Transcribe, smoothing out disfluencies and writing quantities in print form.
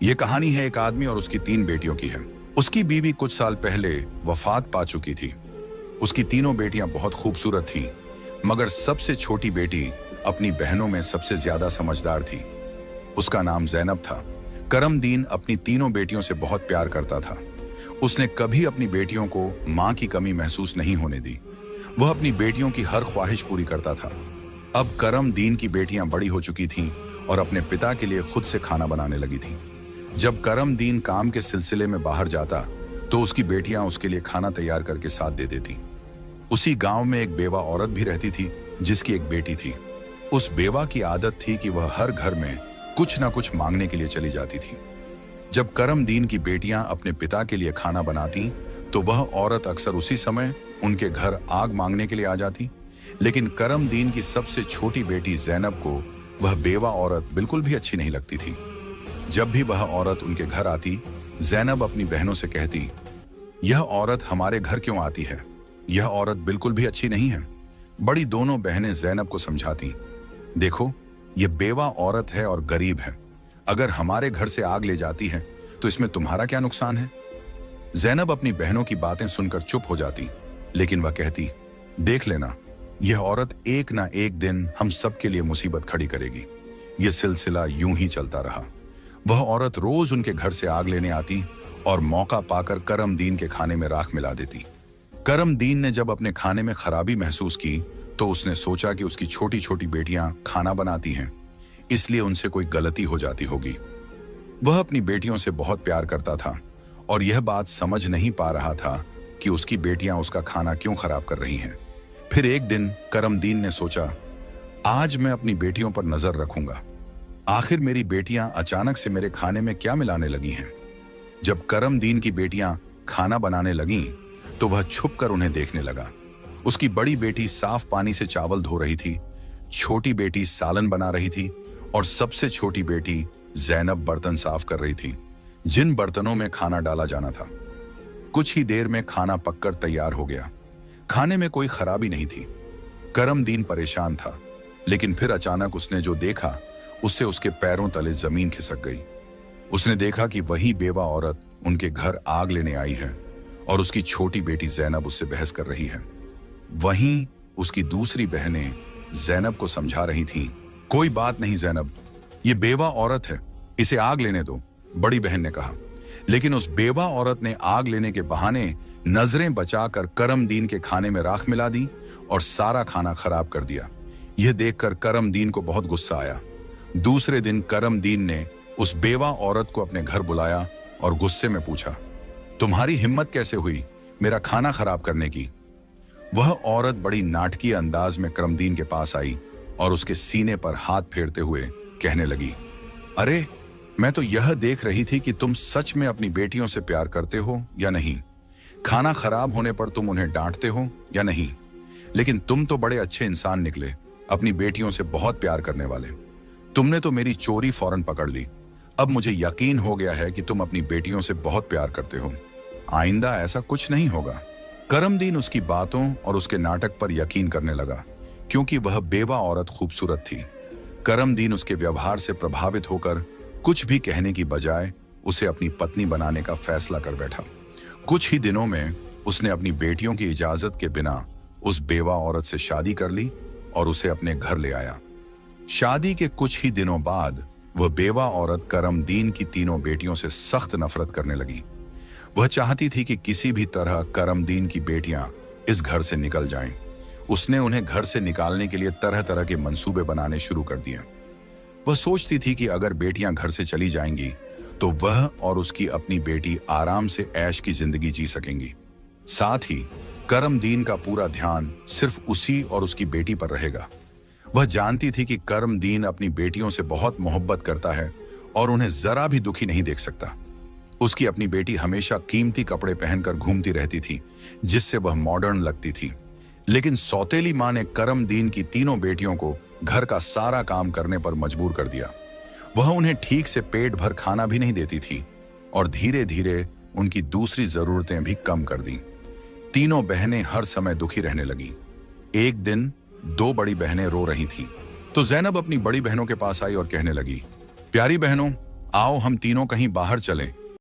ये कहानी है एक आदमी और उसकी 3 बेटियों की है। उसकी बीवी कुछ साल पहले वफात पा चुकी थी। उसकी तीनों बेटियां बहुत खूबसूरत थीं, मगर सबसे छोटी बेटी अपनी बहनों में सबसे ज्यादा समझदार थी। उसका नाम ज़ैनब था। करमदीन अपनी तीनों बेटियों से बहुत प्यार करता था। उसने कभी अपनी बेटियों को मां की कमी महसूस नहीं होने दी। वह अपनी बेटियों की हर ख्वाहिश पूरी करता था। अब करमदीन की बेटियां बड़ी हो चुकी थीं और अपने पिता के लिए खुद से खाना बनाने लगी थीं। जब करमदीन काम के सिलसिले में बाहर जाता तो उसकी बेटियां उसके लिए खाना तैयार करके साथ दे देती। उसी गांव में एक बेवा औरत भी रहती थी जिसकी एक बेटी थी। उस बेवा की आदत थी कि वह हर घर में कुछ ना कुछ मांगने के लिए चली जाती थी। जब करमदीन की बेटियां अपने पिता के लिए खाना बनाती तो वह औरत अक्सर उसी समय उनके घर आग मांगने के लिए आ जाती। लेकिन करमदीन की सबसे छोटी बेटी ज़ैनब को वह बेवा औरत बिल्कुल भी अच्छी नहीं लगती थी। जब भी वह औरत उनके घर आती, ज़ैनब अपनी बहनों से कहती, यह औरत हमारे घर क्यों आती है? यह औरत बिल्कुल भी अच्छी नहीं है। बड़ी दोनों बहनें ज़ैनब को समझाती, देखो, यह बेवा औरत है और गरीब है। अगर हमारे घर से आग ले जाती है तो इसमें तुम्हारा क्या नुकसान है? ज़ैनब अपनी बहनों की बातें सुनकर चुप हो जाती, लेकिन वह कहती, देख लेना, यह औरत एक ना एक दिन हम सबके लिए मुसीबत खड़ी करेगी। यह सिलसिला यूं ही चलता रहा। वह औरत रोज उनके घर से आग लेने आती और मौका पाकर करमदीन के खाने में राख मिला देती। करमदीन ने जब अपने खाने में खराबी महसूस की तो उसने सोचा कि उसकी छोटी छोटी बेटियां खाना बनाती हैं, इसलिए उनसे कोई गलती हो जाती होगी। वह अपनी बेटियों से बहुत प्यार करता था और यह बात समझ नहीं पा रहा था कि उसकी बेटियां उसका खाना क्यों खराब कर रही हैं। फिर एक दिन करमदीन ने सोचा, आज मैं अपनी बेटियों पर नजर रखूंगा। आखिर मेरी बेटियां अचानक से मेरे खाने में क्या मिलाने लगी हैं? जब करमदीन की बेटियां खाना बनाने लगीं, तो वह छुपकर उन्हें देखने लगा। उसकी बड़ी बेटी साफ पानी से चावल धो रही थी, छोटी बेटी सालन बना रही थी और सबसे छोटी बेटी ज़ैनब बर्तन साफ कर रही थी, जिन बर्तनों में खाना डाला जाना था। कुछ ही देर में खाना पककर तैयार हो गया। खाने में कोई खराबी नहीं थी। करमदीन परेशान था, लेकिन फिर अचानक उसने जो देखा उससे उसके पैरों तले जमीन खिसक गई। उसने देखा कि वही बेवा औरत उनके घर आग लेने आई है और उसकी छोटी बेटी ज़ैनब उससे बहस कर रही है। वहीं उसकी दूसरी बहनें ज़ैनब को समझा रही थीं, कोई बात नहीं ज़ैनब, ये बेवा औरत है, इसे आग लेने दो, बड़ी बहन ने कहा। लेकिन उस बेवा औरत ने आग लेने के बहाने नजरें बचाकर करमदीन के खाने में राख मिला दी और सारा खाना खराब कर दिया। यह देखकर करमदीन को बहुत गुस्सा आया। दूसरे दिन करमदीन ने उस बेवा औरत को अपने घर बुलाया और गुस्से में पूछा, तुम्हारी हिम्मत कैसे हुई मेरा खाना खराब करने की? वह औरत बड़ी नाटकीय अंदाज में करमदीन के पास आई और उसके सीने पर हाथ फेरते हुए कहने लगी, अरे, मैं तो यह देख रही थी कि तुम सच में अपनी बेटियों से प्यार करते हो या नहीं। खाना खराब होने पर तुम उन्हें डांटते हो या नहीं। लेकिन तुम तो बड़े अच्छे इंसान निकले, अपनी बेटियों से बहुत प्यार करने वाले। तुमने तो मेरी चोरी फौरन पकड़ ली। अब मुझे यकीन हो गया है कि तुम अपनी बेटियों से बहुत प्यार करते हो। आइंदा ऐसा कुछ नहीं होगा। करमदीन उसकी बातों और उसके नाटक पर यकीन करने लगा, क्योंकि वह बेवा औरत खूबसूरत थी। करमदीन उसके व्यवहार से प्रभावित होकर कुछ भी कहने की बजाय उसे अपनी पत्नी बनाने का फैसला कर बैठा। कुछ ही दिनों में उसने अपनी बेटियों की इजाजत के बिना उस बेवा औरत से शादी कर ली और उसे अपने घर ले आया। शादी के कुछ ही दिनों बाद वह बेवा औरत करमदीन की तीनों बेटियों से सख्त नफरत करने लगी। वह चाहती थी कि किसी भी तरह करमदीन की बेटियां इस घर से निकल जाएं। उसने उन्हें घर से निकालने के लिए तरह तरह के मंसूबे बनाने शुरू कर दिए। वह सोचती थी कि अगर बेटियां घर से चली जाएंगी तो वह और उसकी अपनी बेटी आराम से ऐश की जिंदगी जी सकेंगी। साथ ही करमदीन का पूरा ध्यान सिर्फ उसी और उसकी बेटी पर रहेगा। वह जानती थी कि करमदीन अपनी बेटियों से बहुत मोहब्बत करता है और उन्हें जरा भी दुखी नहीं देख सकता। उसकी अपनी बेटी हमेशा कीमती कपड़े पहनकर घूमती रहती थी, जिससे वह मॉडर्न लगती थी। लेकिन सौतेली मां ने करमदीन की तीनों बेटियों को घर का सारा काम करने पर मजबूर कर दिया। वह उन्हें ठीक से पेट भर खाना भी नहीं देती थी और धीरे धीरे उनकी दूसरी जरूरतें भी कम कर दी। तीनों बहनें हर समय दुखी रहने लगी। एक दिन 2 बड़ी बहनें रो रही थीं, तो ज़ैनब अपनी बड़ी बहनों के पास आई और कहने लगी, प्यारी बहनों, आओ हम तीनों कहीं बाहर चलें